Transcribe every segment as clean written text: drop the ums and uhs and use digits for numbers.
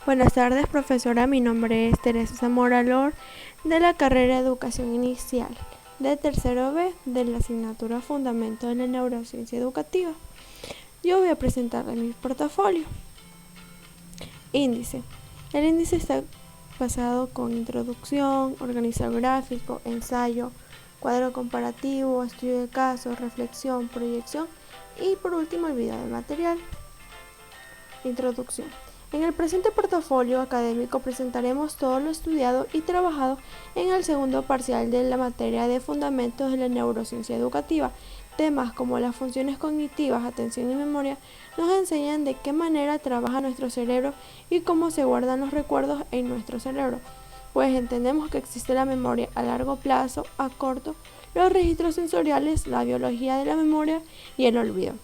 Buenas tardes, profesora. Mi nombre es Teresa Zamora Lor, de la carrera de Educación Inicial, de tercero B, de la asignatura Fundamentos de la Neurociencia Educativa. Yo voy a presentarles mi portafolio. Índice. El índice está basado con introducción, organizador gráfico, ensayo, cuadro comparativo, estudio de casos, reflexión, proyección y por último el video de material. Introducción. En el presente portafolio académico presentaremos todo lo estudiado y trabajado en el segundo parcial de la materia de Fundamentos de la Neurociencia Educativa. Temas como las funciones cognitivas, atención y memoria nos enseñan de qué manera trabaja nuestro cerebro y cómo se guardan los recuerdos en nuestro cerebro, pues entendemos que existe la memoria a largo plazo, a corto, los registros sensoriales, la biología de la memoria y el olvido.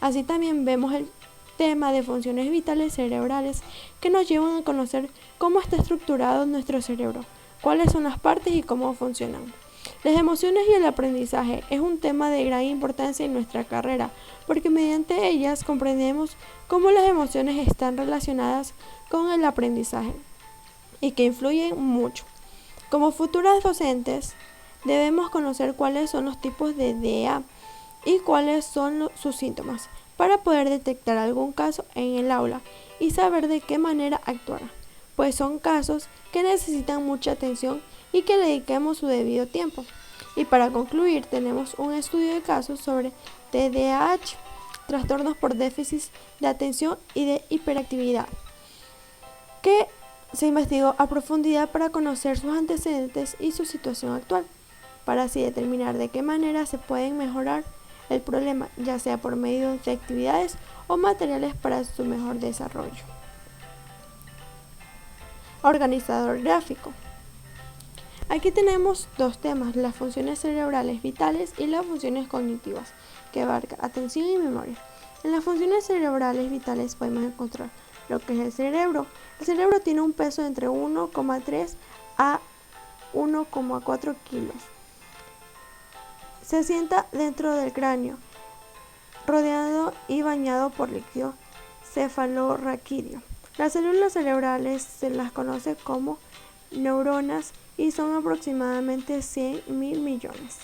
Así también vemos el tema de funciones vitales cerebrales que nos llevan a conocer cómo está estructurado nuestro cerebro, cuáles son las partes y cómo funcionan. Las emociones y el aprendizaje es un tema de gran importancia en nuestra carrera, porque mediante ellas comprendemos cómo las emociones están relacionadas con el aprendizaje y que influyen mucho. Como futuras docentes, debemos conocer cuáles son los tipos de DEA y cuáles son sus síntomas, para poder detectar algún caso en el aula y saber de qué manera actuar, pues son casos que necesitan mucha atención y que le dediquemos su debido tiempo. Y para concluir, tenemos un estudio de casos sobre TDAH, trastornos por déficit de atención y de hiperactividad, que se investigó a profundidad para conocer sus antecedentes y su situación actual, para así determinar de qué manera se pueden mejorar el problema, ya sea por medio de actividades o materiales para su mejor desarrollo. Organizador gráfico. Aquí tenemos dos temas, las funciones cerebrales vitales y las funciones cognitivas, que abarca atención y memoria. En las funciones cerebrales vitales podemos encontrar lo que es el cerebro. El cerebro tiene un peso de entre 1,3 a 1,4 kilos. Se asienta dentro del cráneo, rodeado y bañado por líquido cefalorraquídeo. Las células cerebrales se las conoce como neuronas y son aproximadamente 100.000 millones.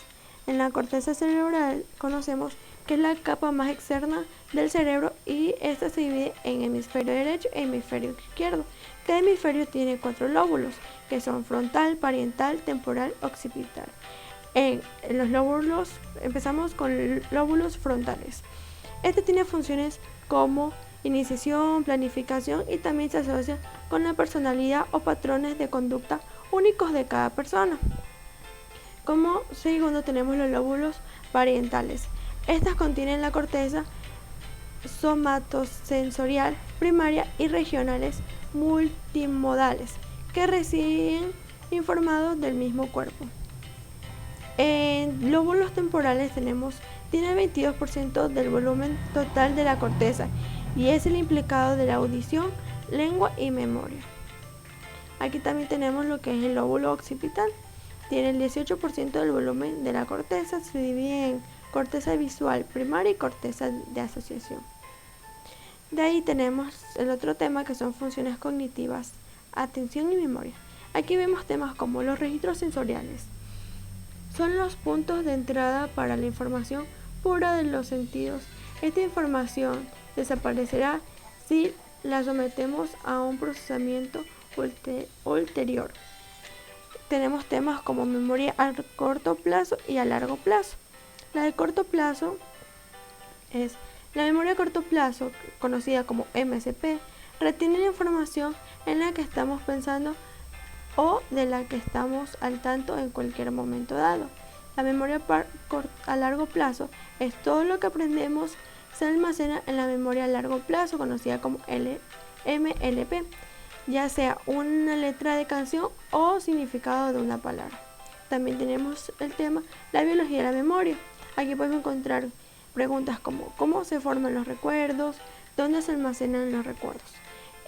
En la corteza cerebral conocemos que es la capa más externa del cerebro y esta se divide en hemisferio derecho e hemisferio izquierdo. Cada hemisferio tiene 4 lóbulos, que son frontal, parietal, temporal, occipital. En los lóbulos, empezamos con lóbulos frontales. Este tiene funciones como iniciación, planificación y también se asocia con la personalidad o patrones de conducta únicos de cada persona. Como segundo tenemos los lóbulos parietales. Estas contienen la corteza somatosensorial primaria y regionales multimodales que reciben informados del mismo cuerpo. En lóbulos temporales tiene el 22% del volumen total de la corteza y es el implicado de la audición, lengua y memoria. Aquí también tenemos lo que es el lóbulo occipital. Tiene el 18% del volumen de la corteza, se divide en corteza visual primaria y corteza de asociación. De ahí tenemos el otro tema que son funciones cognitivas, atención y memoria. Aquí vemos temas como los registros sensoriales. Son los puntos de entrada para la información pura de los sentidos. Esta información desaparecerá si la sometemos a un procesamiento ulterior. Tenemos temas como memoria a corto plazo y a largo plazo. La de corto plazo es la memoria a corto plazo, conocida como MSP, retiene la información en la que estamos pensando o de la que estamos al tanto en cualquier momento dado. La memoria a largo plazo es todo lo que aprendemos se almacena en la memoria a largo plazo, conocida como MLP, ya sea una letra de canción o significado de una palabra. También tenemos el tema la biología de la memoria. Aquí podemos encontrar preguntas como cómo se forman los recuerdos, dónde se almacenan los recuerdos.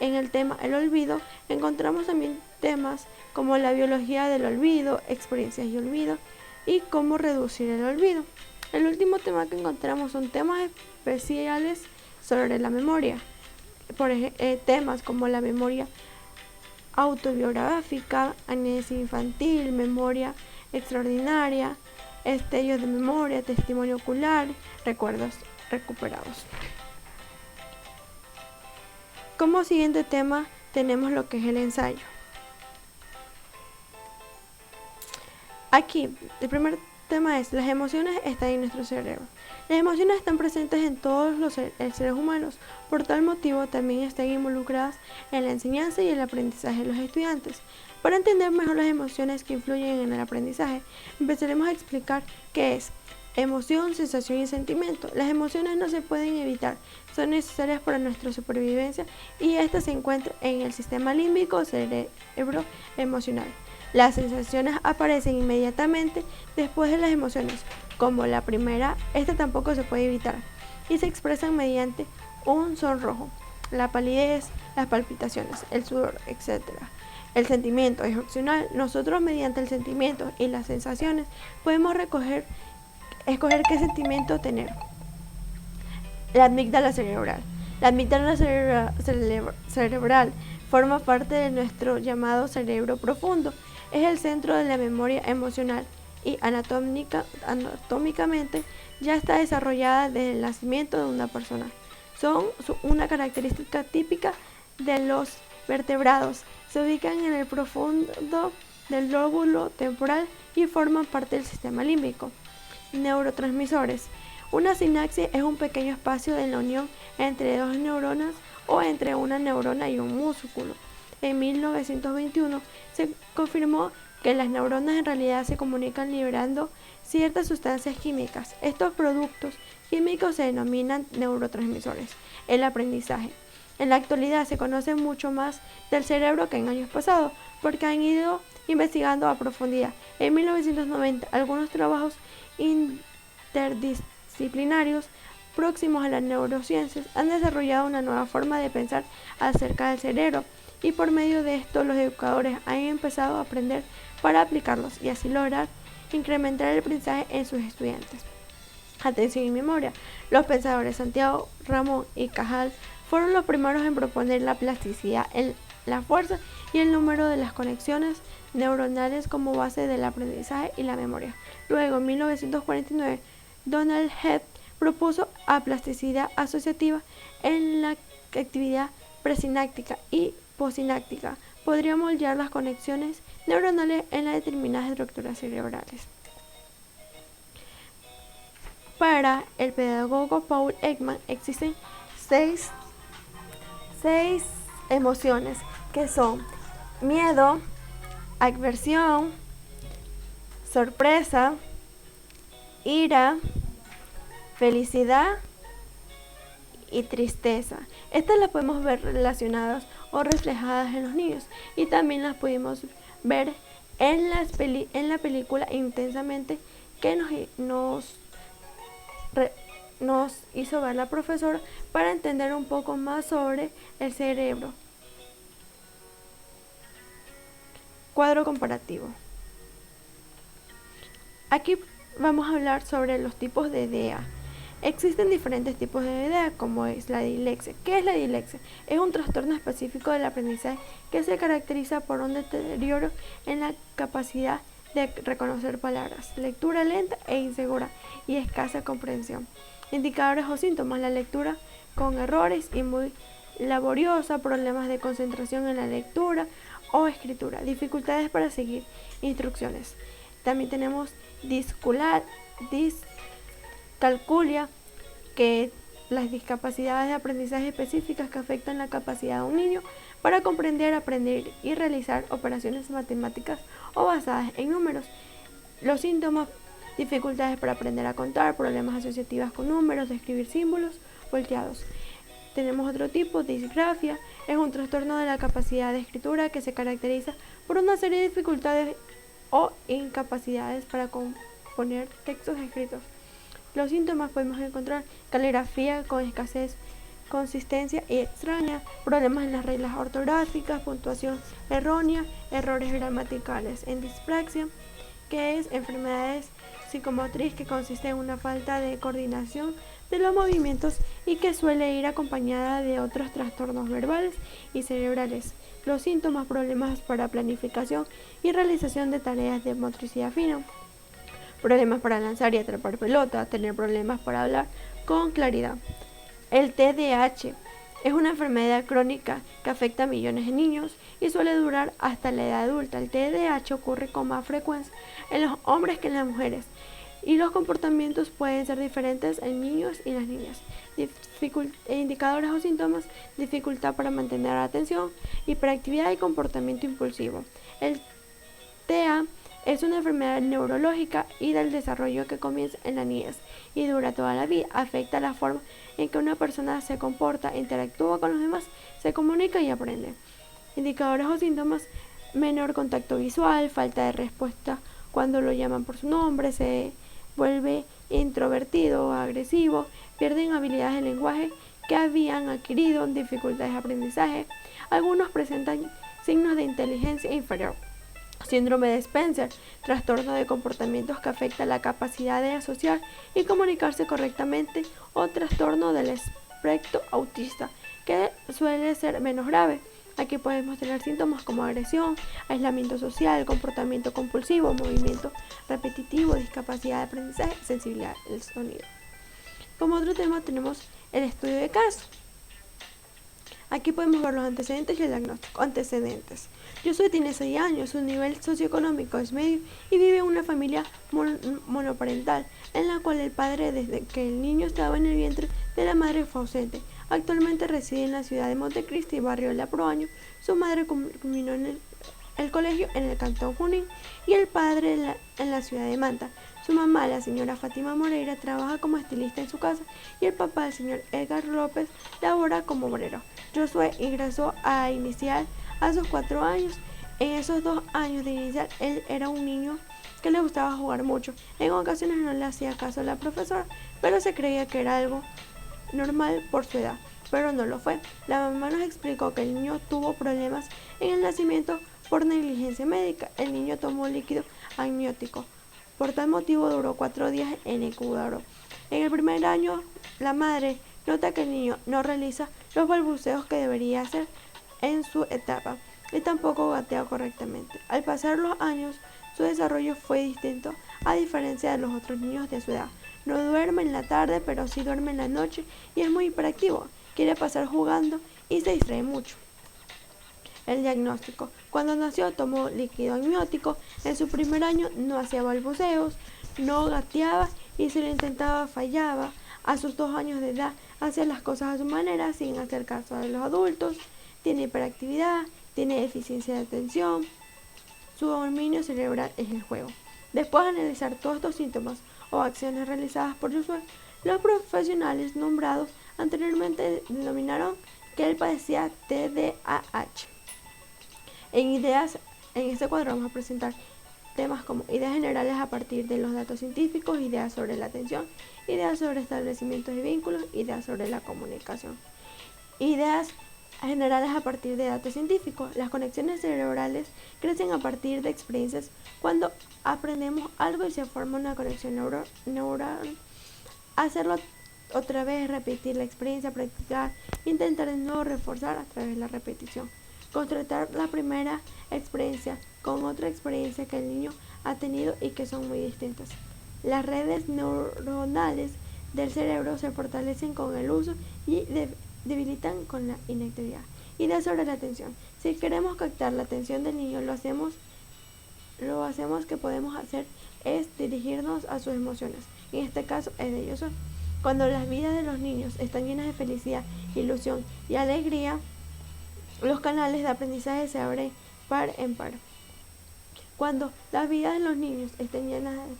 En el tema el olvido encontramos también temas como la biología del olvido, experiencias y olvido y cómo reducir el olvido. El último tema que encontramos son temas especiales sobre la memoria, temas como la memoria autobiográfica, amnesia infantil, memoria extraordinaria, estellos de memoria, testimonio ocular, recuerdos recuperados. Como siguiente tema tenemos lo que es el ensayo. Aquí, el primer tema es: las emociones están en nuestro cerebro. Las emociones están presentes en todos los seres humanos. Por tal motivo, también están involucradas en la enseñanza y el aprendizaje de los estudiantes. Para entender mejor las emociones que influyen en el aprendizaje, empezaremos a explicar qué es emoción, sensación y sentimiento. Las emociones no se pueden evitar, son necesarias para nuestra supervivencia y estas se encuentran en el sistema límbico, cerebro emocional. Las sensaciones aparecen inmediatamente después de las emociones, como la primera, esta tampoco se puede evitar, y se expresan mediante un sonrojo, la palidez, las palpitaciones, el sudor, etc. El sentimiento es opcional. Nosotros, mediante el sentimiento y las sensaciones, podemos escoger qué sentimiento tener. La amígdala cerebral. La amígdala cerebral forma parte de nuestro llamado cerebro profundo. Es el centro de la memoria emocional y anatómicamente ya está desarrollada desde el nacimiento de una persona. Son una característica típica de los vertebrados. Se ubican en el profundo del lóbulo temporal y forman parte del sistema límbico. Neurotransmisores. Una sinapsis es un pequeño espacio de la unión entre dos neuronas o entre una neurona y un músculo. En 1921 se confirmó que las neuronas en realidad se comunican liberando ciertas sustancias químicas. Estos productos químicos se denominan neurotransmisores. El aprendizaje. En la actualidad se conoce mucho más del cerebro que en años pasados, porque han ido investigando a profundidad. En 1990, algunos trabajos interdisciplinarios próximos a las neurociencias han desarrollado una nueva forma de pensar acerca del cerebro, y por medio de esto los educadores han empezado a aprender para aplicarlos y así lograr incrementar el aprendizaje en sus estudiantes. Atención y memoria. Los pensadores Santiago Ramón y Cajal fueron los primeros en proponer la plasticidad, la fuerza y el número de las conexiones neuronales como base del aprendizaje y la memoria. Luego, en 1949, Donald Heath propuso a plasticidad asociativa en la actividad presináptica y postsináptica. Podría moldear las conexiones neuronales en las determinadas estructuras cerebrales. Para el pedagogo Paul Ekman existen seis emociones que son miedo, aversión, sorpresa, ira, felicidad y tristeza. Estas las podemos ver relacionadas o reflejadas en los niños y también las pudimos ver en la película Intensamente, que nos hizo ver la profesora para entender un poco más sobre el cerebro. Cuadro comparativo. Aquí vamos a hablar sobre los tipos de DEA. Existen diferentes tipos de DEA, como es la dislexia. ¿Qué es la dislexia? Es un trastorno específico del aprendizaje que se caracteriza por un deterioro en la capacidad de reconocer palabras, lectura lenta e insegura y escasa comprensión. Indicadores o síntomas: la lectura con errores y muy laboriosa, problemas de concentración en la lectura o escritura, dificultades para seguir instrucciones. También tenemos discalculia, que las discapacidades de aprendizaje específicas que afectan la capacidad de un niño para comprender, aprender y realizar operaciones matemáticas o basadas en números. Los síntomas: dificultades para aprender a contar, problemas asociativos con números, de escribir símbolos volteados. Tenemos otro tipo: disgrafia. Es un trastorno de la capacidad de escritura que se caracteriza por una serie de dificultades o incapacidades para componer textos escritos. Los síntomas podemos encontrar caligrafía con escasez, consistencia y extraña, problemas en las reglas ortográficas, puntuación errónea, errores gramaticales. En dispraxia, que es enfermedades psicomotriz que consiste en una falta de coordinación de los movimientos y que suele ir acompañada de otros trastornos verbales y cerebrales. Los síntomas: problemas para planificación y realización de tareas de motricidad fina, problemas para lanzar y atrapar pelota, tener problemas para hablar con claridad. El TDAH es una enfermedad crónica que afecta a millones de niños y suele durar hasta la edad adulta. El TDAH ocurre con más frecuencia en los hombres que en las mujeres y los comportamientos pueden ser diferentes en niños y las niñas. Indicadores o síntomas: dificultad para mantener la atención, hiperactividad y comportamiento impulsivo. El TEA es una enfermedad neurológica y del desarrollo que comienza en la niñez y dura toda la vida. Afecta la forma en que una persona se comporta, interactúa con los demás, se comunica y aprende. Indicadores o síntomas: menor contacto visual, falta de respuesta cuando lo llaman por su nombre, se vuelve introvertido o agresivo, pierden habilidades de lenguaje que habían adquirido, dificultades de aprendizaje. Algunos presentan signos de inteligencia inferior. Síndrome de Spencer, trastorno de comportamientos que afecta la capacidad de asociar y comunicarse correctamente, o trastorno del espectro autista, que suele ser menos grave. Aquí podemos tener síntomas como agresión, aislamiento social, comportamiento compulsivo, movimiento repetitivo, discapacidad de aprendizaje, sensibilidad al sonido. Como otro tema tenemos el estudio de caso. Aquí podemos ver los antecedentes y el diagnóstico. Antecedentes: Josué tiene 6 años, su nivel socioeconómico es medio y vive en una familia monoparental, en la cual el padre, desde que el niño estaba en el vientre de la madre, fue ausente. Actualmente reside en la ciudad de Montecristi, barrio de La Proaño. Su madre culminó en el colegio en el cantón Junín y el padre en la ciudad de Manta. Su mamá, la señora Fátima Moreira, trabaja como estilista en su casa y el papá, el señor Edgar López, labora como obrero. Josué ingresó a inicial a sus 4 años. En esos 2 años de inicial, él era un niño que le gustaba jugar mucho. En ocasiones no le hacía caso a la profesora, pero se creía que era algo normal por su edad, pero no lo fue. La mamá nos explicó que el niño tuvo problemas en el nacimiento por negligencia médica. El niño tomó líquido amniótico. Por tal motivo duró 4 días en incubador. En el primer año, la madre nota que el niño no realiza los balbuceos que debería hacer en su etapa y tampoco gatea correctamente. Al pasar los años, su desarrollo fue distinto, a diferencia de los otros niños de su edad. No duerme en la tarde, pero sí duerme en la noche y es muy hiperactivo. Quiere pasar jugando y se distrae mucho. El diagnóstico: cuando nació tomó líquido amniótico. En su primer año no hacía balbuceos, no gateaba y si lo intentaba fallaba. A sus 2 años de edad hacía las cosas a su manera sin hacer caso a los adultos. Tiene hiperactividad, tiene deficiencia de atención. Su dominio cerebral es el juego. Después de analizar todos estos síntomas o acciones realizadas por Josué, los profesionales nombrados anteriormente denominaron que él padecía TDAH. En este cuadro vamos a presentar temas como ideas generales a partir de los datos científicos, ideas sobre la atención, ideas sobre establecimientos de vínculos, ideas sobre la comunicación. Ideas generales a partir de datos científicos. Las conexiones cerebrales crecen a partir de experiencias. Cuando aprendemos algo y se forma una conexión neural, hacerlo otra vez, repetir la experiencia, practicar, intentar de nuevo, reforzar a través de la repetición. Contrastar la primera experiencia con otra experiencia que el niño ha tenido y que son muy distintas. Las redes neuronales del cerebro se fortalecen con el uso y debilitan con la inactividad. Ideas sobre la atención. Si queremos captar la atención del niño, lo hacemos que podemos hacer es dirigirnos a sus emociones. En este caso es de Josué. Cuando las vidas de los niños están llenas de felicidad, ilusión y alegría, los canales de aprendizaje se abren par en par. Cuando las vidas de los niños estén llenas de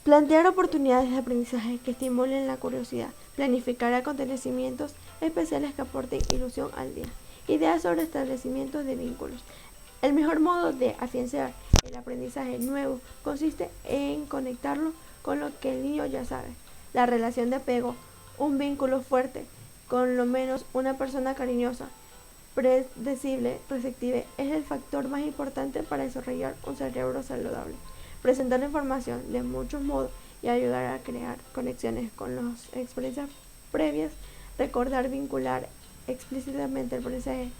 plantear oportunidades de aprendizaje que estimulen la curiosidad, planificar acontecimientos especiales que aporten ilusión al día. Ideas sobre establecimientos de vínculos. El mejor modo de afianzar el aprendizaje nuevo consiste en conectarlo con lo que el niño ya sabe. La relación de apego, un vínculo fuerte con lo menos una persona cariñosa, predecible, receptiva, es el factor más importante para desarrollar un cerebro saludable. Presentar la información de muchos modos y ayudar a crear conexiones con las experiencias previas, recordar, vincular explícitamente el aprendizaje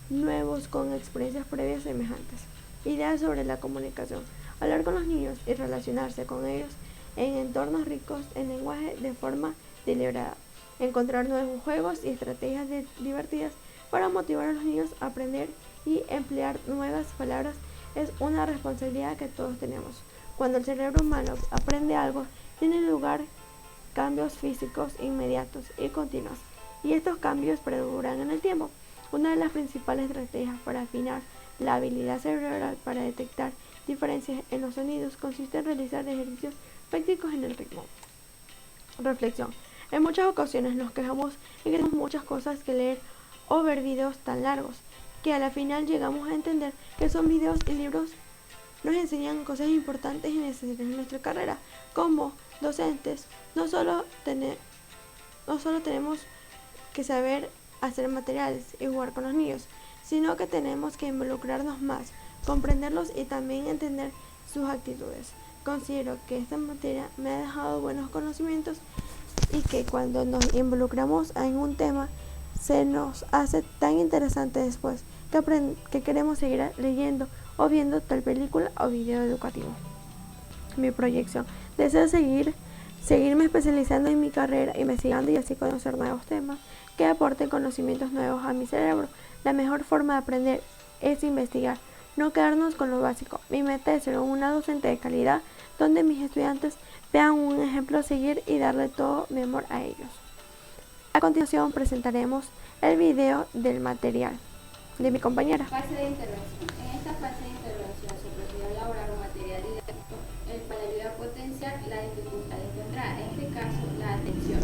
nuevos con experiencias previas semejantes. Ideas sobre la comunicación. Hablar con los niños y relacionarse con ellos en entornos ricos en lenguaje de forma deliberada. Encontrar nuevos juegos y estrategias divertidas para motivar a los niños a aprender y emplear nuevas palabras es una responsabilidad que todos tenemos. Cuando el cerebro humano aprende algo, tienen lugar cambios físicos inmediatos y continuos, y estos cambios perduran en el tiempo. Una de las principales estrategias para afinar la habilidad cerebral para detectar diferencias en los sonidos consiste en realizar ejercicios prácticos en el ritmo. Reflexión. En muchas ocasiones nos quejamos y que tenemos muchas cosas que leer o ver videos tan largos que a la final llegamos a entender que son videos y libros nos enseñan cosas importantes y necesarias en nuestra carrera. Como docentes, no solo tenemos que saber hacer materiales y jugar con los niños, sino que tenemos que involucrarnos más, comprenderlos y también entender sus actitudes. Considero que esta materia me ha dejado buenos conocimientos y que cuando nos involucramos en un tema se nos hace tan interesante después que queremos seguir leyendo o viendo tal película o video educativo. Mi proyección. Deseo seguirme especializando en mi carrera, investigando y así conocer nuevos temas que aporten conocimientos nuevos a mi cerebro. La mejor forma de aprender es investigar, no quedarnos con lo básico. Mi meta es ser una docente de calidad donde mis estudiantes vean un ejemplo a seguir y darle todo mi amor a ellos. A continuación presentaremos el video del material de mi compañera. Fase de intervención. En esta fase de intervención se procede a elaborar un material didáctico para ayudar a potenciar la dificultad de entrada, en este caso la atención.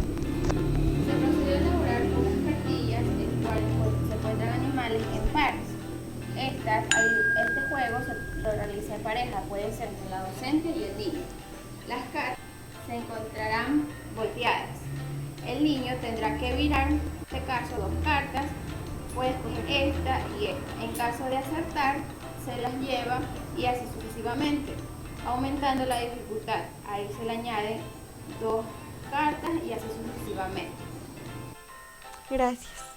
Se procede a elaborar unas cartillas en cuales se encuentran animales en pares. Este juego se lo realiza en pareja, puede ser entre la docente y el niño. Las cartas se encontrarán volteadas. El niño tendrá que virar, en este caso, dos cartas, puede escoger esta y esta. En caso de acertar, se las lleva y así sucesivamente, aumentando la dificultad. Ahí se le añaden dos cartas y así sucesivamente. Gracias.